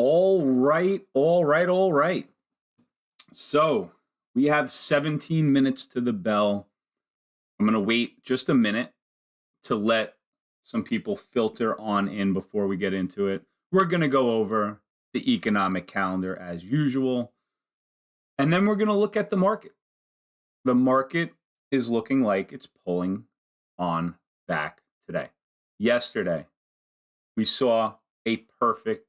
All right, all right, all right. So we have 17 minutes to the bell. I'm going to wait just a minute to let some people filter on in before we get into it. We're going to go over the economic calendar as usual. And then we're going to look at the market. The market is looking like it's pulling on back today. Yesterday, we saw a perfect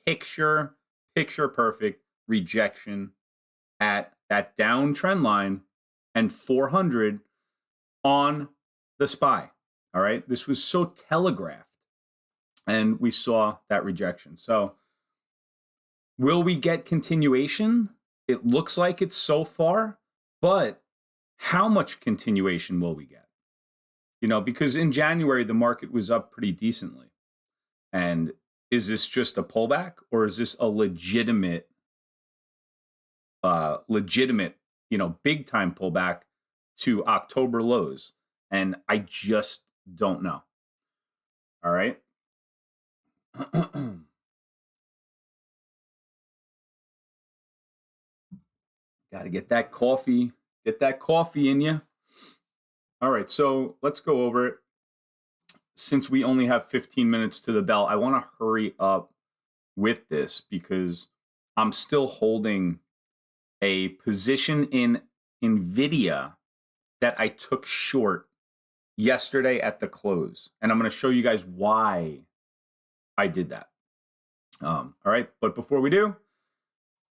picture perfect rejection at that downtrend line and 400 on the SPY. All right. This was so telegraphed and we saw that rejection. So will we get continuation? It looks like it's so far, but how much continuation will we get? Because in January, the market was up pretty decently. And is this just a pullback or is this a legitimate, big time pullback to October lows? And I just don't know. All right. Got to get that coffee in you. All right. So let's go over it. Since we only have 15 minutes to the bell, I want to hurry up with this because I'm still holding a position in NVIDIA that I took short yesterday at the close. And I'm going to show you guys why I did that. All right. But before we do,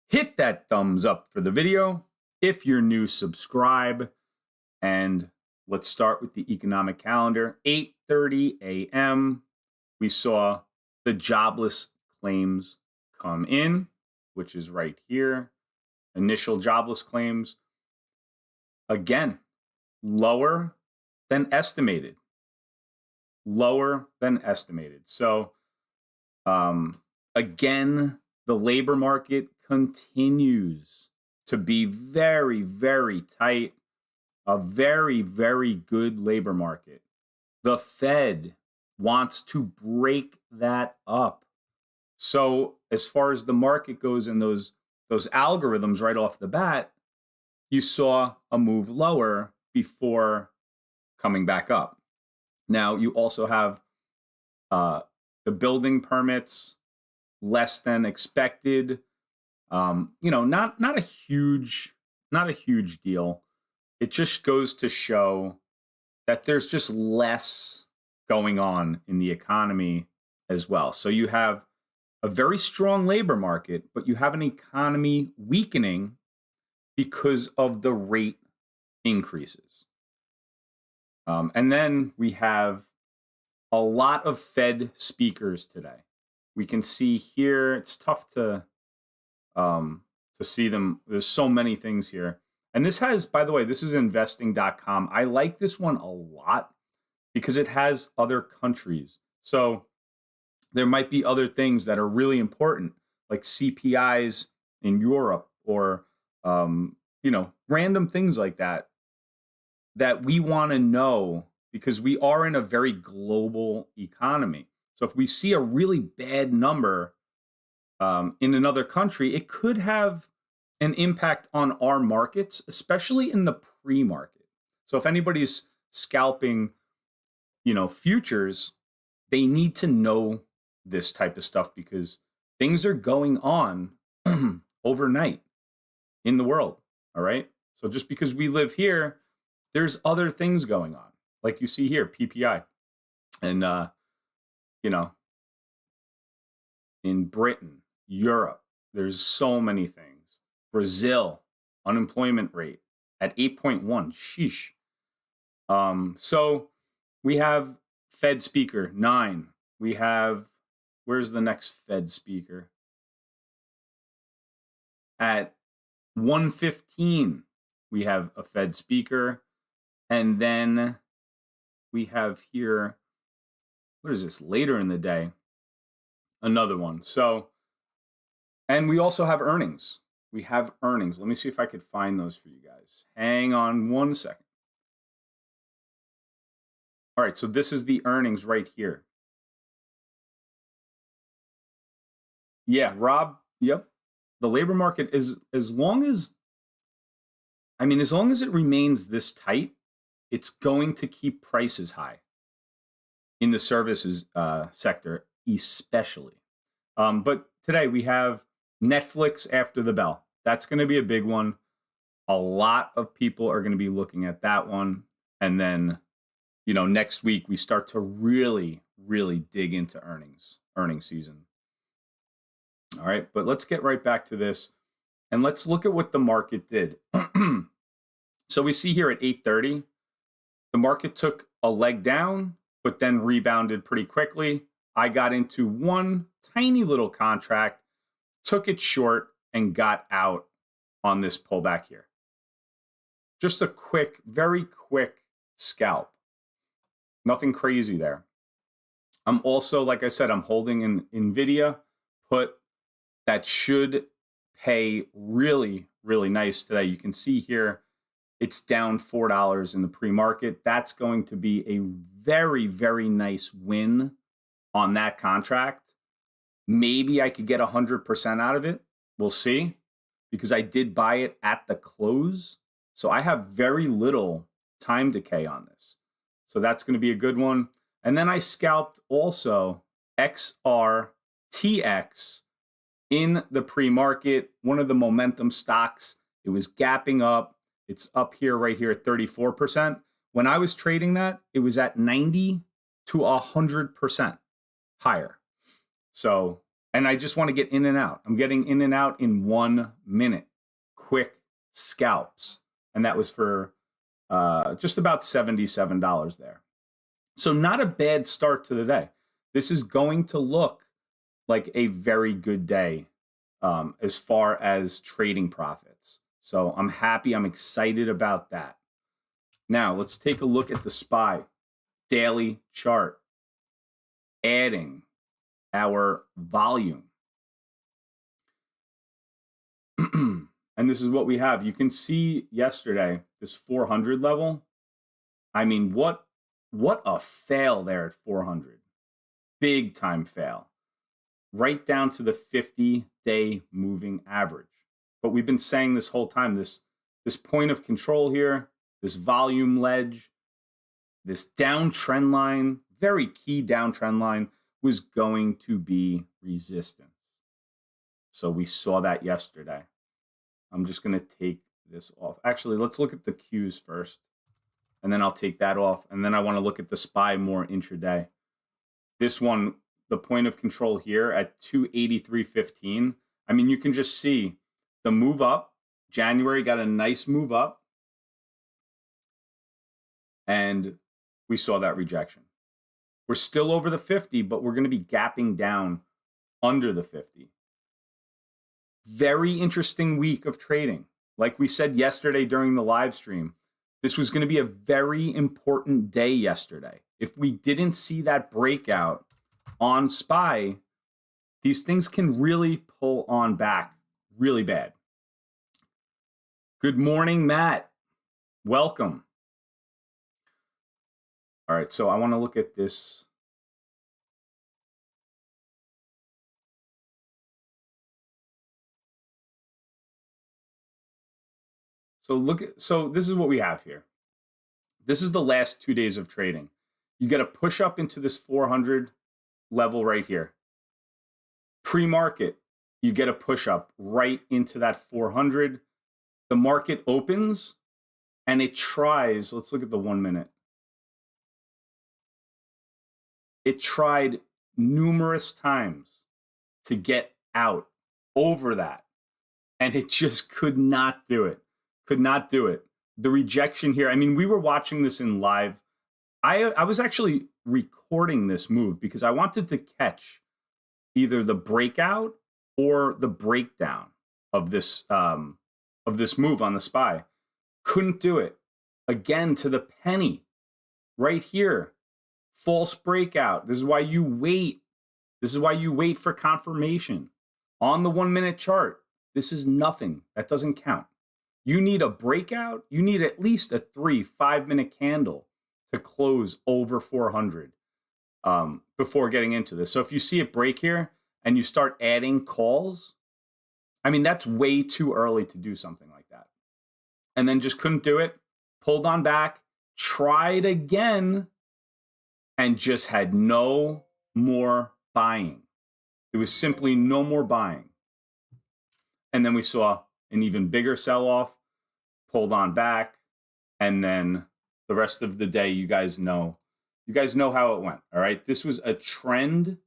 hit that thumbs up for the video. If you're new, subscribe. And let's start with the economic calendar. 8:30 a.m. We saw the jobless claims come in, which is right here. Initial jobless claims. Again, lower than estimated. So, again, the labor market continues to be very, very tight. A very, very good labor market. The Fed wants to break that up. So as far as the market goes and those algorithms right off the bat, you saw a move lower before coming back up. Now you also have the building permits less than expected. Not a huge deal. It just goes to show that there's just less going on in the economy as well. So you have a very strong labor market, but you have an economy weakening because of the rate increases. And then we have a lot of Fed speakers today. We can see here, it's tough to see them. There's so many things here. And this has, by the way, this is investing.com. I like this one a lot because it has other countries. So there might be other things that are really important, like CPIs in Europe or, random things like that we want to know because we are in a very global economy. So if we see a really bad number in another country, it could have an impact on our markets, especially in the pre-market. So if anybody's scalping, futures, they need to know this type of stuff because things are going on overnight in the world. All right. So just because we live here, there's other things going on. Like you see here, PPI. And, in Britain, Europe, there's so many things. Brazil, unemployment rate at 8.1. Sheesh. So we have Fed speaker 9. We have, where's the next Fed speaker? At 1:15, we have a Fed speaker. And then we have here, what is this? Later in the day, another one. So, and we also have earnings. We have earnings. Let me see if I could find those for you guys. Hang on one second. All right, so this is the earnings right here. Yeah, Rob. Yep. The labor market is as long as it remains this tight, it's going to keep prices high in the services sector, especially. But today we have Netflix after the bell. That's going to be a big one. A lot of people are going to be looking at that one. And then, next week we start to really, really dig into earnings season. All right, but let's get right back to this and let's look at what the market did. So we see here at 8:30, the market took a leg down, but then rebounded pretty quickly. I got into one tiny little contract, took it short, and got out on this pullback here. Just a quick, very quick scalp. Nothing crazy there. I'm also, like I said, I'm holding an NVIDIA put that should pay really, really nice today. You can see here, it's down $4 in the pre-market. That's going to be a very, very nice win on that contract. Maybe I could get 100% out of it. We'll see, because I did buy it at the close. So I have very little time decay on this. So that's going to be a good one. And then I scalped also XRTX in the pre-market, one of the momentum stocks. It was gapping up. It's up here, right here at 34%. When I was trading that, it was at 90 to 100% higher. So, and I just want to get in and out. I'm getting in and out in 1 minute, quick scalps. And that was for just about $77 there. So not a bad start to the day. This is going to look like a very good day as far as trading profits. So I'm happy. I'm excited about that. Now let's take a look at the SPY daily chart, adding our volume. And this is what we have. You can see yesterday, this 400 level. I mean, what a fail there at 400. Big time fail. Right down to the 50-day moving average. But we've been saying this whole time, this point of control here, this volume ledge, this downtrend line, very key downtrend line, was going to be resistance. So we saw that yesterday. I'm just going to take this off. Actually, let's look at the Qs first, and then I'll take that off. And then I want to look at the SPY more intraday. This one, the point of control here at 283.15. I mean, you can just see the move up. January got a nice move up. And we saw that rejection. We're still over the 50, but we're going to be gapping down under the 50. Very interesting week of trading. Like we said yesterday during the live stream, this was going to be a very important day yesterday. If we didn't see that breakout on SPY, these things can really pull on back really bad. Good morning, Matt. Welcome. All right, so I want to look at this. So this is what we have here. This is the last 2 days of trading. You get a push up into this 400 level right here. Pre-market, you get a push up right into that 400. The market opens and it tries, let's look at the 1 minute. It tried numerous times to get out over that, and it just could not do it. Could not do it. The rejection here, I mean, we were watching this in live. I was actually recording this move because I wanted to catch either the breakout or the breakdown of this move on the SPY. Couldn't do it. Again, to the penny. Right here. False breakout. This is why you wait. This is why you wait for confirmation. On the 1 minute chart, this is nothing. That doesn't count. You need a breakout. You need at least a 3-5 minute candle to close over 400 before getting into this. So if you see it break here, and you start adding calls, I mean, that's way too early to do something like that. And then just couldn't do it, pulled on back, tried again, and just had no more buying. There was simply no more buying. And then we saw an even bigger sell-off, pulled on back, and then the rest of the day, you guys know how it went, all right? This was a trend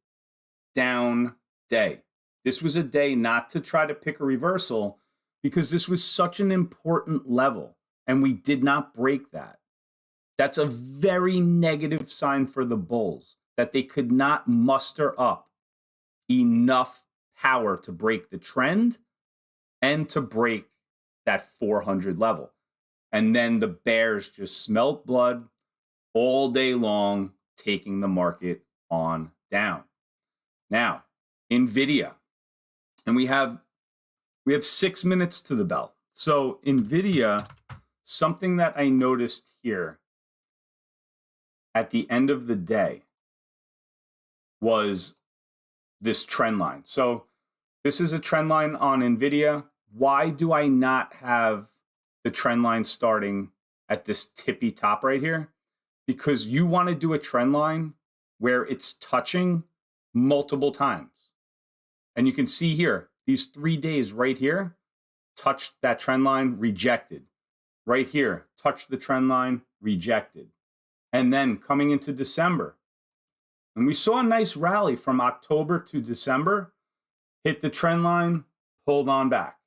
down day. This was a day not to try to pick a reversal because this was such an important level and we did not break that. That's a very negative sign for the bulls that they could not muster up enough power to break the trend and to break that 400 level. And then the bears just smelt blood all day long, taking the market on down. Now, NVIDIA, and we have 6 minutes to the bell. So NVIDIA, something that I noticed here at the end of the day was this trend line. So this is a trend line on NVIDIA. Why do I not have the trend line starting at this tippy top right here? Because you want to do a trend line where it's touching multiple times. And you can see here, these 3 days right here, touched that trend line, rejected. Right here, touched the trend line, rejected. And then coming into December, and we saw a nice rally from October to December, hit the trend line, pulled on back.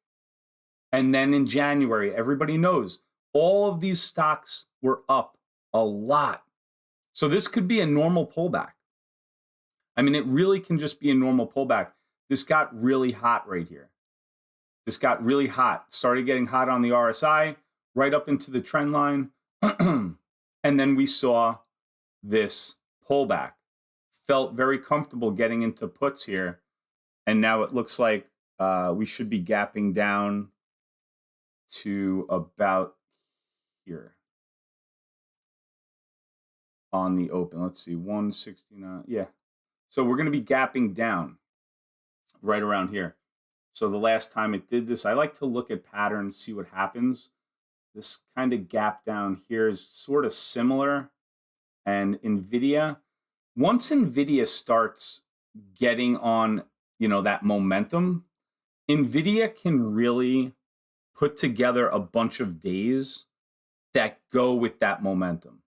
And then in January, everybody knows all of these stocks were up a lot. So this could be a normal pullback. I mean, it really can just be a normal pullback. This got really hot right here. This got really hot, started getting hot on the RSI, right up into the trend line. And then we saw this pullback. Felt very comfortable getting into puts here. And now it looks like we should be gapping down to about here on the open. Let's see, 169. Yeah. So we're going to be gapping down right around here. So the last time it did this, I like to look at patterns, see what happens. This kind of gap down here is sort of similar. And NVIDIA, once NVIDIA starts getting on, that momentum, NVIDIA can really put together a bunch of days that go with that momentum.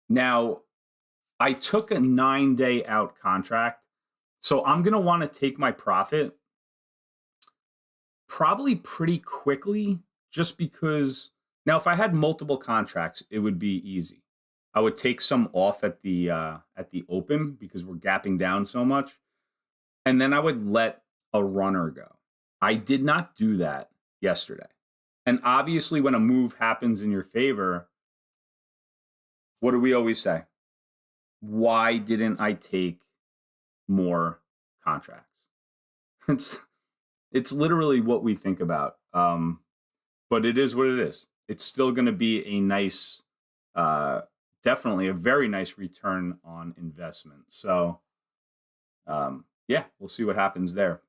Now, I took a 9-day out contract, so I'm going to want to take my profit probably pretty quickly, just because now if I had multiple contracts, it would be easy. I would take some off at the open because we're gapping down so much, and then I would let a runner go. I did not do that yesterday. And obviously when a move happens in your favor, what do we always say? Why didn't I take more contracts? It's literally what we think about. But it is what it is. It's still going to be a nice, definitely a very nice return on investment. So, yeah, we'll see what happens there.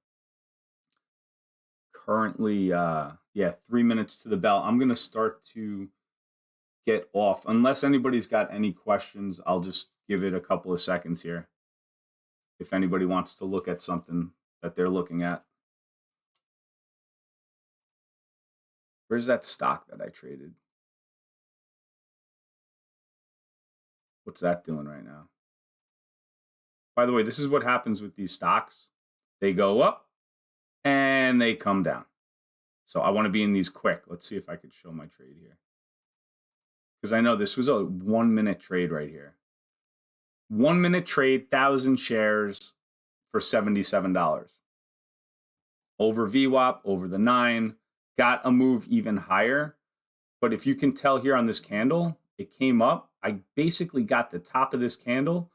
Currently, 3 minutes to the bell. I'm going to start to get off. Unless anybody's got any questions, I'll just give it a couple of seconds here. If anybody wants to look at something that they're looking at. Where's that stock that I traded? What's that doing right now? By the way, this is what happens with these stocks. They go up and they come down. So I want to be in these quick. Let's see if I could show my trade here. Because I know this was a 1 minute trade right here. 1 minute trade, 1,000 shares for $77. Over VWAP, over the 9, got a move even higher. But if you can tell here on this candle, it came up. I basically got the top of this candle,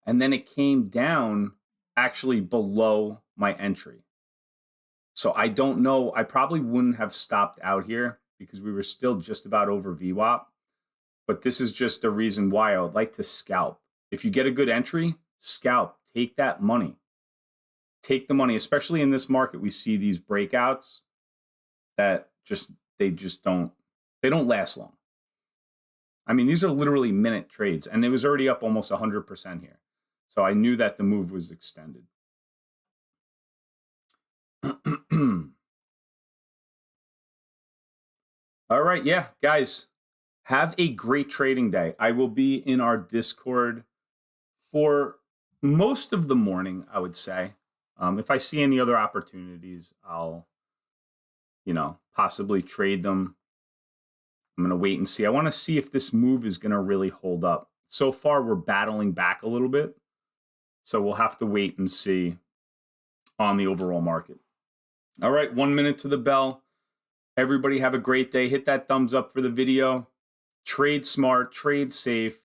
and then it came down actually below my entry. So I don't know. I probably wouldn't have stopped out here because we were still just about over VWAP. But this is just the reason why I would like to scalp. If you get a good entry, scalp. Take that money. take the money, especially in this market. We see these breakouts that they don't last long. I mean, these are literally minute trades, and it was already up almost 100% here. So I knew that the move was extended. All right, yeah, guys, have a great trading day. I will be in our Discord for most of the morning, I would say. If I see any other opportunities, I'll, possibly trade them. I'm going to wait and see. I want to see if this move is going to really hold up. So far, we're battling back a little bit. So we'll have to wait and see on the overall market. All right, 1 minute to the bell. Everybody have a great day. Hit that thumbs up for the video. Trade smart, trade safe.